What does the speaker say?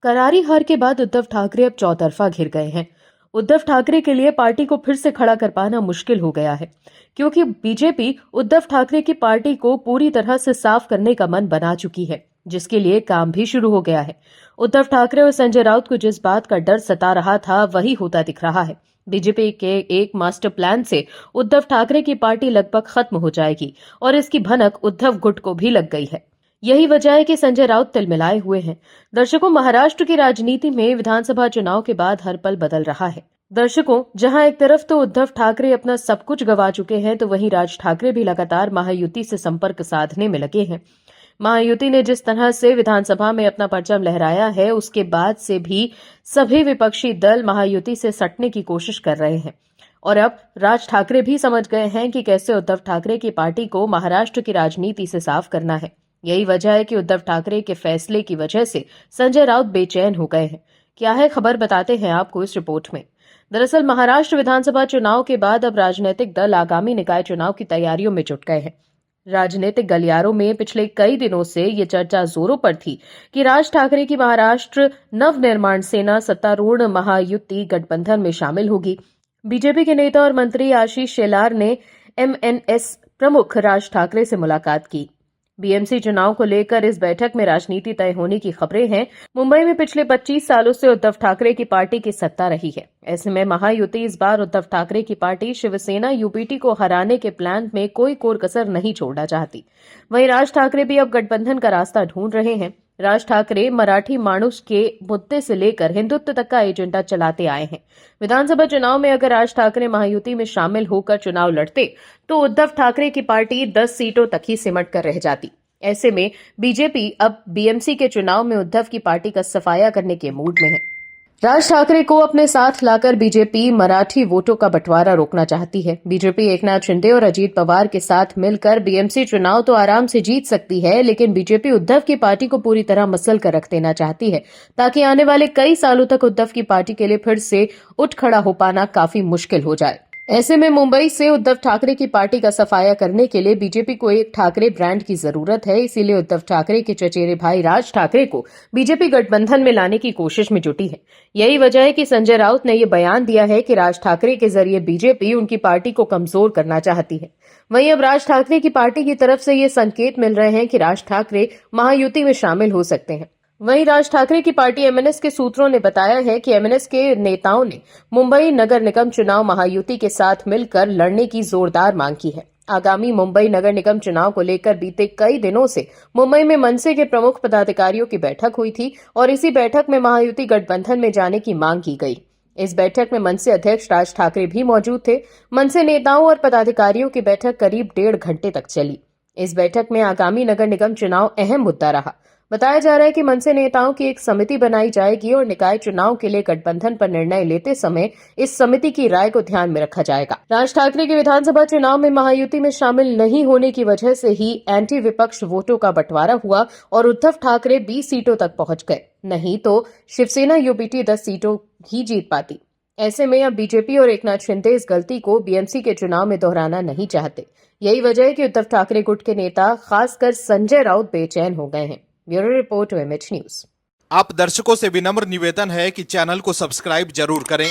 करारी हार के बाद उद्धव ठाकरे अब चौतरफा घिर गए हैं। उद्धव ठाकरे के लिए पार्टी को फिर से खड़ा कर पाना मुश्किल हो गया है, क्योंकि बीजेपी उद्धव ठाकरे की पार्टी को पूरी तरह से साफ करने का मन बना चुकी है, जिसके लिए काम भी शुरू हो गया है। उद्धव ठाकरे और संजय राउत को जिस बात का डर सता रहा था, वही होता दिख रहा है। बीजेपी के एक मास्टर प्लान से उद्धव ठाकरे की पार्टी लगभग खत्म हो जाएगी और इसकी भनक उद्धव गुट को भी लग गई है। यही वजह है कि संजय राउत तिलमिलाए हुए हैं। दर्शकों, महाराष्ट्र की राजनीति में विधानसभा चुनाव के बाद हर पल बदल रहा है। दर्शकों, जहां एक तरफ तो उद्धव ठाकरे अपना सब कुछ गंवा चुके हैं, तो वहीं राज ठाकरे भी लगातार महायुति से संपर्क साधने में लगे हैं। महायुति ने जिस तरह से विधानसभा में अपना परचम लहराया है, उसके बाद से भी सभी विपक्षी दल महायुति से सटने की कोशिश कर रहे हैं। और अब राज ठाकरे भी समझ गए हैं कि कैसे उद्धव ठाकरे की पार्टी को महाराष्ट्र की राजनीति से साफ करना है। यही वजह है कि उद्धव ठाकरे के फैसले की वजह से संजय राउत बेचैन हो गए हैं। क्या है खबर, बताते हैं आपको इस रिपोर्ट में। दरअसल महाराष्ट्र विधानसभा चुनाव के बाद अब राजनीतिक दल आगामी निकाय चुनाव की तैयारियों में जुट गए हैं। राजनीतिक गलियारों में पिछले कई दिनों से ये चर्चा जोरों पर थी कि राज ठाकरे की महाराष्ट्र नवनिर्माण सेना सत्तारूढ़ महायुति गठबंधन में शामिल होगी। बीजेपी के नेता और मंत्री आशीष शेलार ने एमएनएस प्रमुख राज ठाकरे से मुलाकात की। बीएमसी चुनाव को लेकर इस बैठक में राजनीति तय होने की खबरें हैं। मुंबई में पिछले 25 सालों से उद्धव ठाकरे की पार्टी की सत्ता रही है। ऐसे में महायुति इस बार उद्धव ठाकरे की पार्टी शिवसेना यूपीटी को हराने के प्लान में कोई कोर कसर नहीं छोड़ना चाहती। वहीं राज ठाकरे भी अब गठबंधन का रास्ता ढूंढ रहे हैं। राज ठाकरे मराठी मानुष के मुद्दे से लेकर हिंदुत्व तक का एजेंडा चलाते आए हैं। विधानसभा चुनाव में अगर राज ठाकरे महायुति में शामिल होकर चुनाव लड़ते तो उद्धव ठाकरे की पार्टी 10 सीटों तक ही सिमट कर रह जाती। ऐसे में बीजेपी अब बीएमसी के चुनाव में उद्धव की पार्टी का सफाया करने के मूड में है। राज ठाकरे को अपने साथ लाकर बीजेपी मराठी वोटों का बंटवारा रोकना चाहती है। बीजेपी एकनाथ शिंदे और अजीत पवार के साथ मिलकर बीएमसी चुनाव तो आराम से जीत सकती है, लेकिन बीजेपी उद्धव की पार्टी को पूरी तरह मसल कर रख देना चाहती है, ताकि आने वाले कई सालों तक उद्धव की पार्टी के लिए फिर से उठ खड़ा हो पाना काफी मुश्किल हो जाए। ऐसे में मुंबई से उद्धव ठाकरे की पार्टी का सफाया करने के लिए बीजेपी को एक ठाकरे ब्रांड की जरूरत है। इसीलिए उद्धव ठाकरे के चचेरे भाई राज ठाकरे को बीजेपी गठबंधन में लाने की कोशिश में जुटी है। यही वजह है कि संजय राउत ने यह बयान दिया है कि राज ठाकरे के जरिए बीजेपी उनकी पार्टी को कमजोर करना चाहती है। वहीं अब राज ठाकरे की पार्टी की तरफ से ये संकेत मिल रहे हैं कि राज ठाकरे महायुति में शामिल हो सकते हैं। वहीं राज ठाकरे की पार्टी एमएनएस के सूत्रों ने बताया है कि एमएनएस के नेताओं ने मुंबई नगर निगम चुनाव महायुति के साथ मिलकर लड़ने की जोरदार मांग की है। आगामी मुंबई नगर निगम चुनाव को लेकर बीते कई दिनों से मुंबई में मनसे के प्रमुख पदाधिकारियों की बैठक हुई थी और इसी बैठक में महायुति गठबंधन में जाने की मांग की गई। इस बैठक में मनसे अध्यक्ष राज ठाकरे भी मौजूद थे। मनसे नेताओं और पदाधिकारियों की बैठक करीब 1.5 घंटे तक चली। इस बैठक में आगामी नगर निगम चुनाव अहम मुद्दा रहा। बताया जा रहा है कि मनसे नेताओं की एक समिति बनाई जाएगी और निकाय चुनाव के लिए गठबंधन पर निर्णय लेते समय इस समिति की राय को ध्यान में रखा जाएगा। राज ठाकरे के विधानसभा चुनाव में महायुति में शामिल नहीं होने की वजह से ही एंटी विपक्ष वोटों का बंटवारा हुआ और उद्धव ठाकरे 20 सीटों तक पहुंच गए। नहीं तो शिवसेना यूपीटी 10 सीटों ही जीत पाती। ऐसे में अब बीजेपी और एकनाथ शिंदे इस गलती को बीएमसी के चुनाव में दोहराना नहीं चाहते। यही वजह है कि उद्धव ठाकरे गुट के नेता खासकर संजय राउत बेचैन हो गए हैं। Bureau report, MH news. आप दर्शकों से विनम्र निवेदन है कि चैनल को सब्सक्राइब जरूर करें